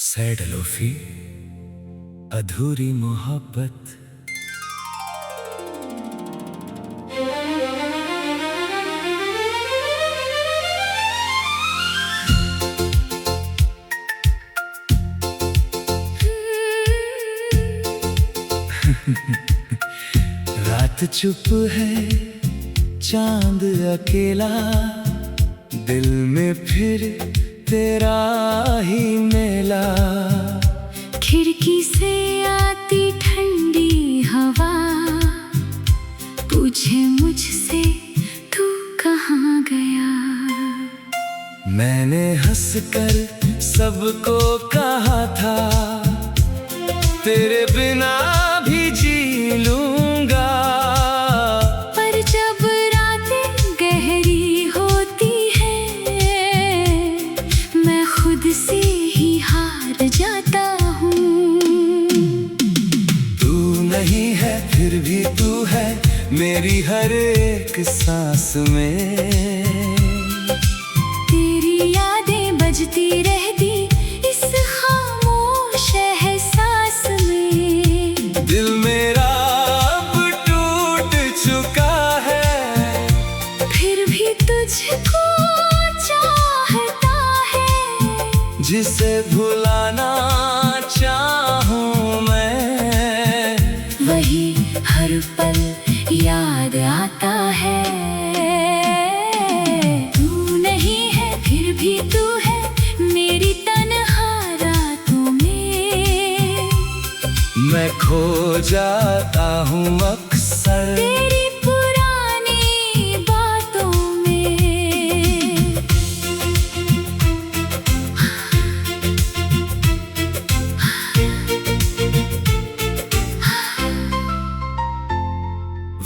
Sad lofi अधूरी मोहब्बत। रात चुप है, चांद अकेला, दिल में फिर तेरा ही मेला। खिड़की से आती ठंडी हवा पूछे मुझसे तू कहाँ गया। मैंने हंसकर सबको कहा था तेरे बिना भी जी लूंगा। पर जब रातें गहरी होती है मैं खुद से ही हार जाता हूँ। तू नहीं है फिर भी तू है मेरी हर एक सांस में। तेरी यादें बजती रहती इस खामोश एहसास में। दिल मेरा अब टूट चुका है, फिर भी तुझको चाहता है। जिसे भुलाना चाहूं मैं, वही हर पल याद आता है। तू नहीं है फिर भी तू है मेरी तन्हा रातों में। मैं खो जाता हूँ अक्सर तेरी पुरानी बातों में।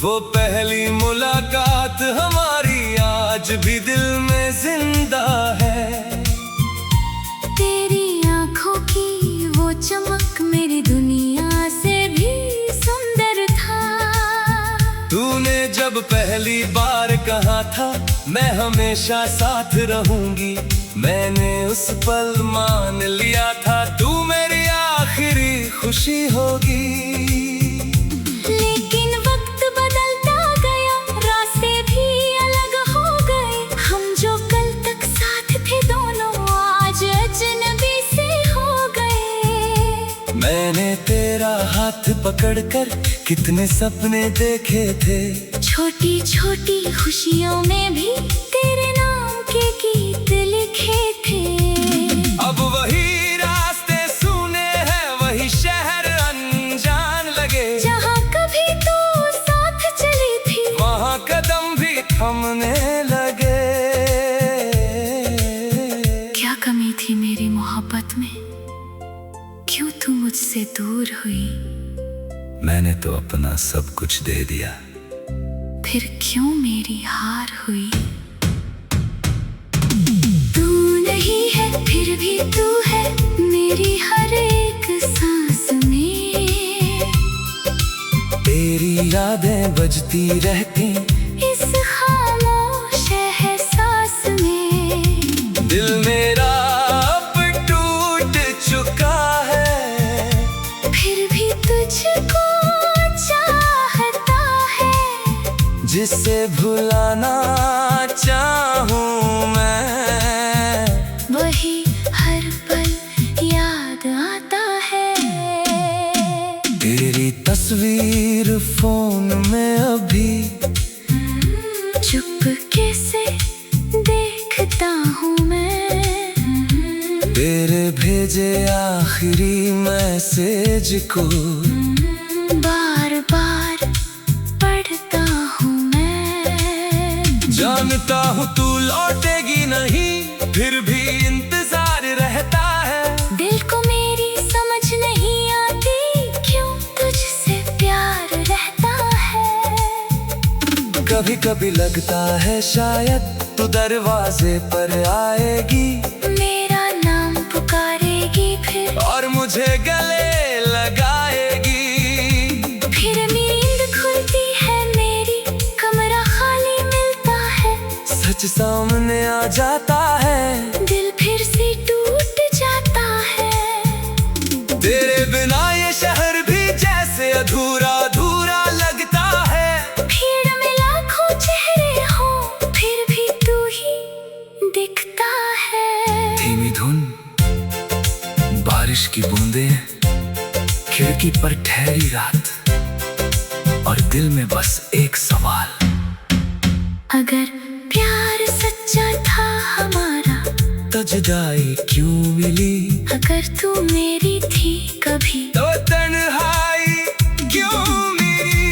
वो पहली मुलाकात हमारी आज भी दिल में जिंदा है। तेरी आंखों की वो चमक मेरी दुनिया से भी सुंदर था। तूने जब पहली बार कहा था मैं हमेशा साथ रहूंगी, मैंने उस पल मान लिया था तू मेरी आखिरी खुशी होगी। लेकिन वक्त बदलता गया, रास्ते भी अलग हो गए। हम जो कल तक साथ थे दोनों आज अजनबी से हो गए। मैंने तेरा हाथ पकड़कर कितने सपने देखे थे। छोटी छोटी खुशियों में भी तेरे नाम के गीत लिखे थे। अब वही रास्ते सूने हैं, वही शहर अनजान लगे। जहाँ कभी तू साथ चली थी वहाँ कदम भी थमने लगे। क्या कमी थी मेरी मोहब्बत में, क्यों तू मुझसे दूर हुई। मैंने तो अपना सब कुछ दे दिया, फिर क्यों मेरी हार हुई। तू नहीं है फिर भी तू है मेरी हर एक सांस में। तेरी यादें बजती रहती इस खामोश एहसास में। दिल मेरा अब टूट चुका है, फिर भी तुझको चाहता है। जिसे भुलाना चाहूं मैं, वही हर पल याद आता है। तेरी तस्वीर फोन में अभी चुपके से देखता हूँ मैं। तेरे भेजे आखिरी मैसेज को बार बार पढ़ता हूँ मैं। जानता हूँ तू लौटेगी नहीं, फिर भी इंतजार रहता है। दिल को मेरी समझ नहीं आती क्यों तुझसे प्यार रहता है। कभी कभी लगता है शायद तू दरवाजे पर आएगी, मेरा नाम पुकारेगी फिर और मुझे गले लगाएगी। फिर नींद खुलती है मेरी, कमरा खाली मिलता है। सच सामने आ जाता है, दिल फिर से टूट जाता है। बारिश की बूंदें, खिड़की पर ठहरी रात, और दिल में बस एक सवाल। अगर प्यार सच्चा था हमारा तो जुदाई क्यों मिली? अगर तू मेरी थी कभी तो तन्हाई क्यों मिली?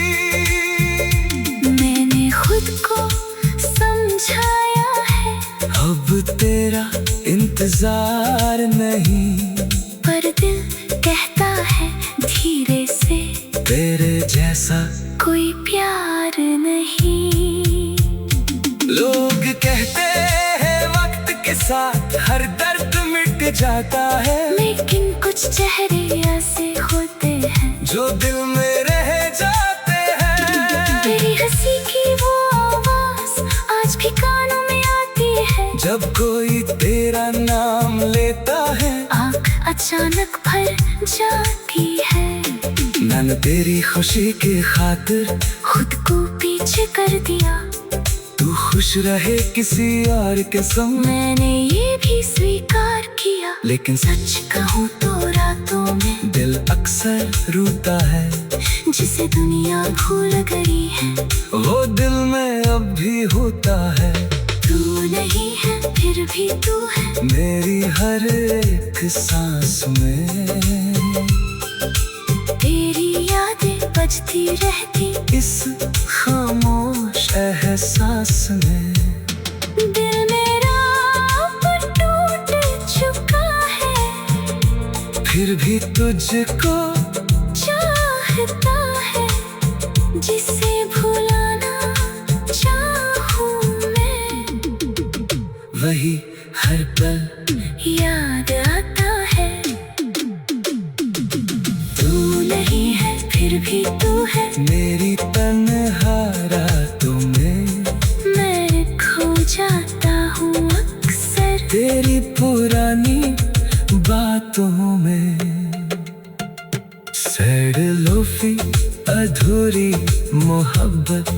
मैंने खुद को समझाया है, अब तेरा इंतजार नहीं, पर दिल कहता है धीरे से, तेरे जैसा कोई प्यार नहीं। लोग कहते हैं वक्त के साथ हर दर्द मिट जाता है, लेकिन कुछ चेहरे ऐसे होते हैं जो दिल में रह जाते हैं। तेरी हंसी की वो आवाज आज भी कानों में आती है, जब कोई तेरा नाम लेता है, आँख अचानक भर जाती है। मैंने तेरी खुशी की खातिर खुद को पीछे कर दिया, तू खुश रहे किसी और के संग। मैंने ये भी स्वीकार किया, लेकिन सच कहूँ तो रातों में दिल अक्सर रोता है, जिसे दुनिया भूल गई है, वो दिल में अब भी होता है। तू नहीं है फिर भी तू है मेरी हर एक सांस में, तेरी यादें बजती रहती इस खामोश एहसास में। दिल मेरा अब टूट चुका है, फिर भी तुझको चाहता है, जिसे भुलाना चाहूँ मैं, वही हर पल याद आता है। तू नहीं है फिर भी तू है मेरी तन्हा रातों में, मैं खो जाता हूँ अक्सर तेरी पुरानी बातों में। सैड लोफी अधूरी मोहब्बत,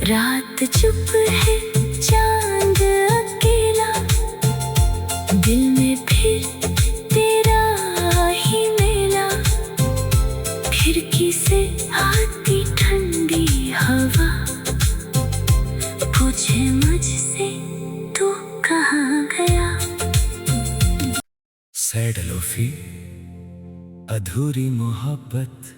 रात चुप है चांद अकेला, दिल में फिर तेरा ही मेला, खिड़की से आती ठंडी हवा, पूछे मुझसे तू कहाँ गया। सैड लोफी अधूरी मोहब्बत।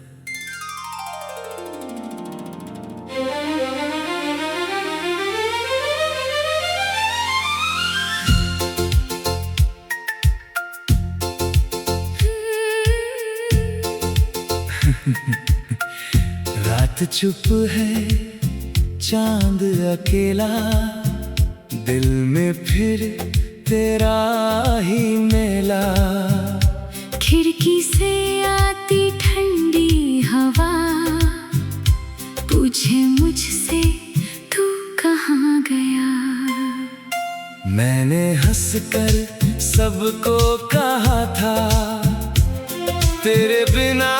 रात चुप है चांद अकेला, दिल में फिर तेरा ही मेला, खिड़की से आती ठंडी हवा, पूछे मुझसे तू कहाँ गया। मैंने हंसकर सबको कहा था तेरे बिना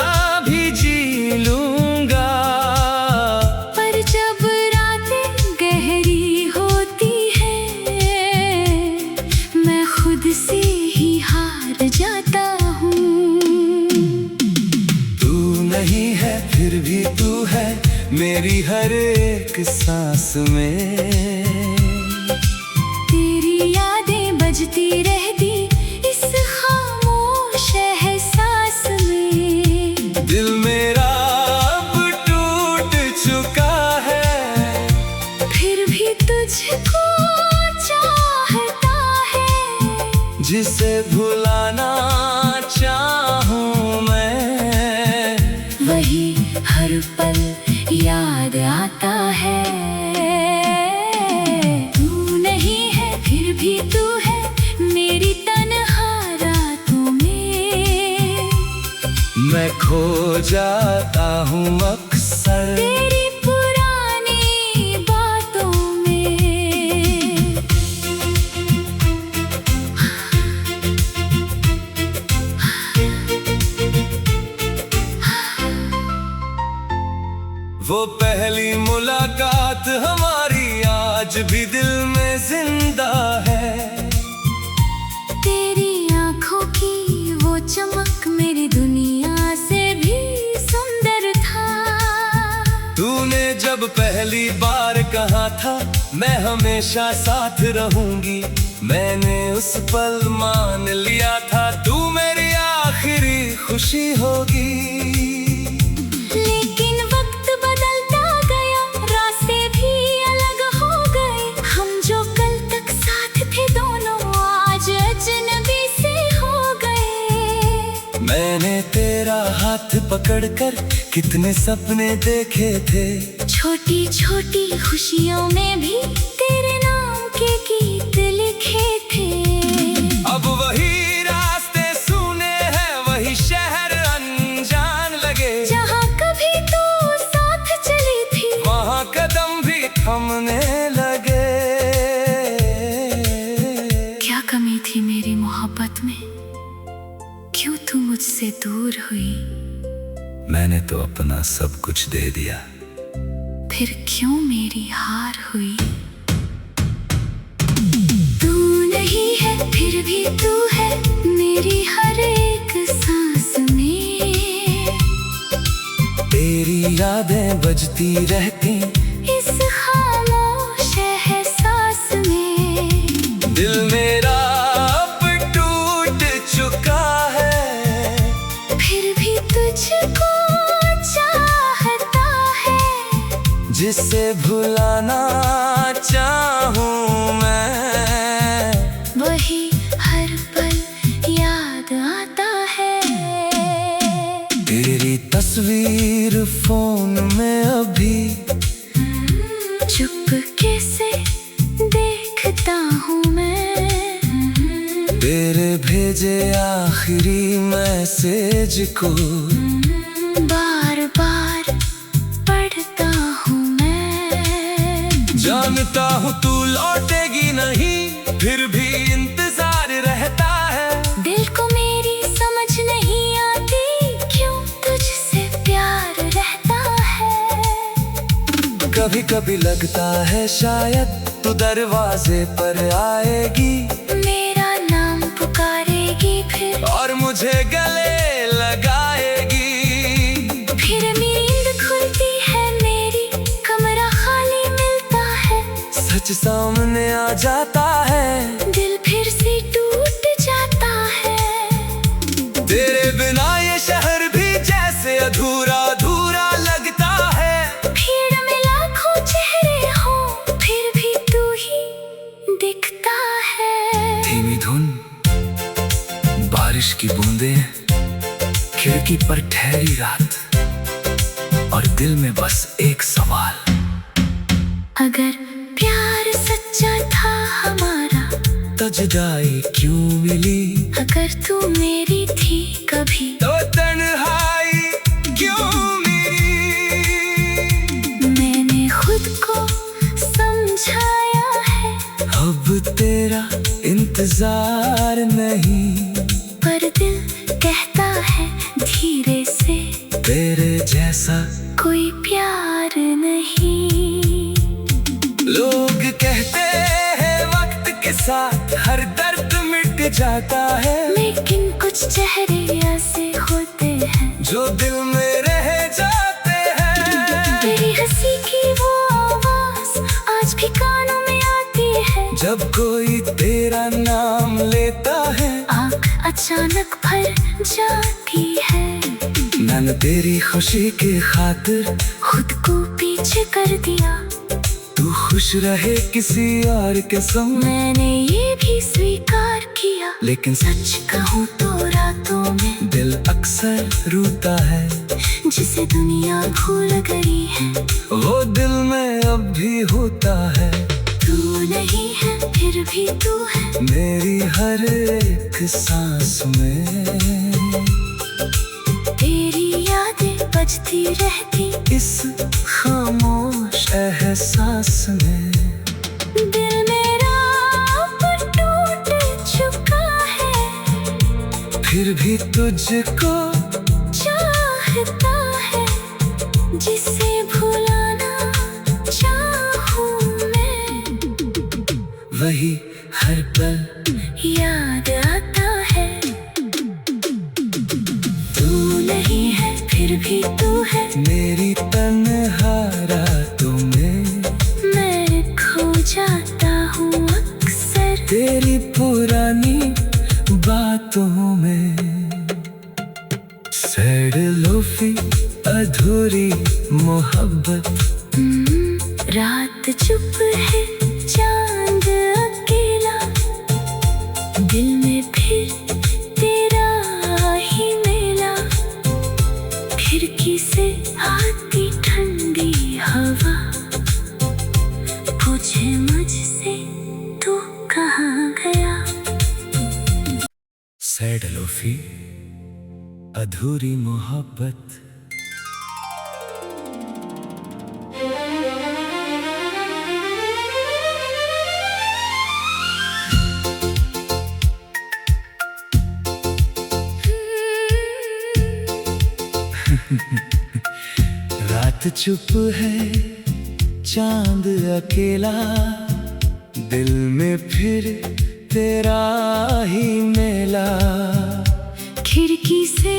भी जी लूंगा, पर जब रातें गहरी होती है, मैं खुद से ही हार जाता हूँ। तू नहीं है फिर भी तू है मेरी हर एक सांस में, तेरी यादें बजती रहती इस खामोश एहसास में। दिल मेरा अब टूट चुका है, फिर भी तुझको चाहता है, जिसे भुलाना चाहूँ मैं, वही हर पल याद आता है। तू नहीं है फिर भी तू है मेरी तन्हा रातों में, मैं खो जाता हूँ अक्सर तेरी पुरानी बातों में। वो पहली मुलाकात हमारी आज भी दिल में जिंदा है, तेरी आंखों की वो पहली बार कहा था मैं हमेशा साथ रहूंगी, मैंने उस पल मान लिया था तू मेरी आखिरी खुशी होगी। लेकिन वक्त बदलता गया, रास्ते भी अलग हो गए। हम जो कल तक साथ थे दोनों आज अजनबी से हो गए। मैंने तेरा हाथ पकड़कर कितने सपने देखे थे, छोटी छोटी खुशियों में भी तेरे नाम के गीत लिखे थे। अब वही रास्ते सुने हैं, वही शहर अनजान लगे। जहाँ कभी तू साथ चली थी वहाँ कदम भी थमने लगे। क्या कमी थी मेरी मोहब्बत में, क्यों तू मुझसे दूर हुई? मैंने तो अपना सब कुछ दे दिया, फिर क्यों मेरी हार हुई? तू नहीं है फिर भी तू है मेरी हर एक सांस में। तेरी यादें बजती रहती इस खामोश एहसास में। दिल मेरा अब टूट चुका है, फिर भी तुझको चाहता है। जिसे भुलाना चाहूं मैं, वही हर पल याद आता है। तेरी तस्वीर फोन में अभी चुपके से देखता हूँ मैं। तेरे भेजे आखिरी मैसेज को बार बार पढ़ता हूँ मैं। जानता हूँ तू लौटेगी नहीं, फिर भी इंतजार रहता है। दिल को मेरी समझ नहीं आती, क्यों तुझसे प्यार रहता है। कभी कभी लगता है शायद तू दरवाजे पर आएगी, मेरा नाम पुकारेगी फिर, और मुझे गले लगाएगी। फिर नींद खुलती है मेरी, कमरा खाली मिलता है। सच सामने आ जाता है, दिल फिर से टूट जाता है। तेरे बिना ये शहर भी जैसे अधूरा अधूरा लगता है। भीड़ में लाखों चेहरे हो, फिर भी तू ही दिखता है। धीमी धुन, बारिश की बूंदें, खिड़की पर ठहरी रात, और दिल में बस एक सवाल। अगर प्यार सच्चा था हमारा तो जुदाई क्यों मिली? अगर तू मेरी थी कभी तो तन्हाई क्यों मिली? मैंने खुद को समझाया है, अब तेरा इंतजार नहीं, पर दिल कहता है धीरे से तेरे जैसा कोई प्यार नहीं। लोग कहते हैं वक्त के साथ हर दर्द मिट जाता है, लेकिन कुछ चेहरे ऐसे होते हैं जो दिल में रह जाते हैं। तेरी हंसी की वो आवाज आज भी कानों में आती है। जब कोई तेरा नाम लेता है, आँख अचानक भर जाती है। मैंने तेरी खुशी की खातिर खुद को पीछे कर दिया, तू खुश रहे किसी और के संग। मैंने ये भी स्वीकार किया, लेकिन सच कहूँ तो रातों में दिल अक्सर रोता है, जिसे दुनिया भूल गई है वो दिल में अब भी होता है। तू नहीं है फिर भी तू है मेरी हर एक सांस में, तेरी यादें बजती रहती इस खामोश एहसास में। दिल मेरा अब टूट चुका है, फिर भी तुझको चाहता है। जिसे भुलाना चाहूँ मैं, वही हर पल याद आता है। तू नहीं है फिर भी तू है मेरी तन्हा रातों में। में। सैड लोफी अधूरी मोहब्बत। रात चुप है चांद अकेला, दिल में फिर तेरा ही मेला। खिड़की से आती ठंडी हवा पूछे मुझसे तू कहाँ गया। सैड लोफी अधूरी मोहब्बत। रात चुप है चांद अकेला, दिल में फिर तेरा ही मेला। खिड़की से